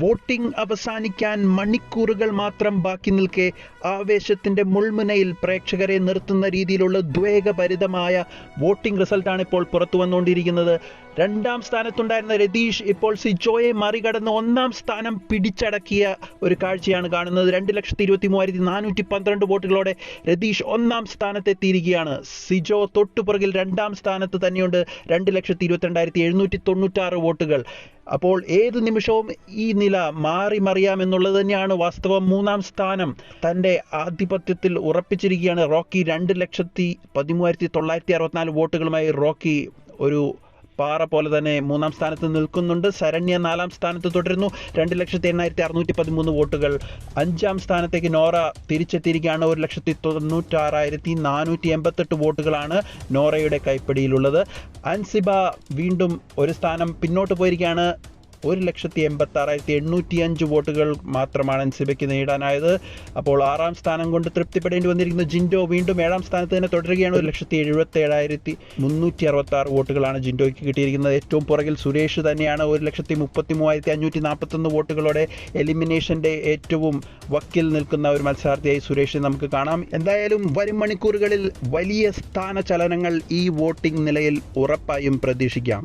Voting അവസാനിക്കാൻ മണിക്കൂറുകൾ മാത്രം ബാക്കി നിൽക്കെ ആവേശത്തിന്റെ മുൾമുനയിൽ പ്രേക്ഷകരെ നിർത്തുന്ന രീതിയിലുള്ള ഉദ്വേഗഭരിതമായ വോട്ടിംഗ് റിസൾട്ടാണ് ഇപ്പോൾ പുറത്തു വന്നുകൊണ്ടിരിക്കുന്നത്. 2ാം സ്ഥാനത്തുണ്ടായിരുന്ന രതീഷ് ഇപ്പോൾ സിജോയെ മറികടന്ന് 1ാം സ്ഥാനം പിടിച്ചടക്കിയ ഒരു കാഴ്ചയാണ് കാണുന്നത്. 2,23,412 വോട്ടുകളോടെ രതീഷ് 1ാം സ്ഥാനത്തെത്തിയിരിക്കുകയാണ്. സിജോ തൊട്ടുപുറകിൽ 2ാം സ്ഥാനത്ത് തന്നെയുണ്ട്, 2,22,796 വോട്ടുകൾ. അപ്പോൾ ഏത് നിമിഷവും ഈ നില മാറി മറിയാമെന്നുള്ളത് തന്നെയാണ് വാസ്തവം. 3ാം സ്ഥാനം തൻ്റെ ആധിപത്യത്തിൽ ഉറപ്പിച്ചിരിക്കുകയാണ് റോക്കി. 2,13,964 വോട്ടുകളുമായി റോക്കി ഒരു പാറ പോലെ തന്നെ 3ാം സ്ഥാനത്ത് നിൽക്കുന്നുണ്ട്. ശരണ്യ 4ാം സ്ഥാനത്ത് തുടരുന്നു, 2,08,613 വോട്ടുകൾ. 5ാം സ്ഥാനത്തേക്ക് നോറ തിരിച്ചെത്തിയിരിക്കുകയാണ്. 1,96,488 വോട്ടുകളാണ് നോറയുടെ കൈപ്പിടിയിലുള്ളത്. അൻസിബ വീണ്ടും ഒരു സ്ഥാനം പിന്നോട്ട് പോയിരിക്കുകയാണ്. 1,86,805 വോട്ടുകൾ മാത്രമാണ് അൻസിബയ്ക്ക് നേടാനായത്. അപ്പോൾ 6ാം സ്ഥാനം കൊണ്ട് തൃപ്തിപ്പെടേണ്ടി വന്നിരിക്കുന്നു. ജിൻഡോ വീണ്ടും 7ാം സ്ഥാനത്ത് തന്നെ തുടരുകയാണ്. 1,77,366 വോട്ടുകളാണ് ജിൻഡോയ്ക്ക് കിട്ടിയിരിക്കുന്നത്. ഏറ്റവും പുറകിൽ സുരേഷ് തന്നെയാണ്. 1,33,541 വോട്ടുകളോടെ എലിമിനേഷന്റെ ഏറ്റവും വക്കിൽ നിൽക്കുന്ന ഒരു മത്സരാർത്ഥിയായി സുരേഷിനെ നമുക്ക് കാണാം. എന്തായാലും വരും മണിക്കൂറുകളിൽ വലിയ സ്ഥാനചലനങ്ങൾ ഈ വോട്ടിംഗ് നിലയിൽ ഉറപ്പായും പ്രതീക്ഷിക്കാം.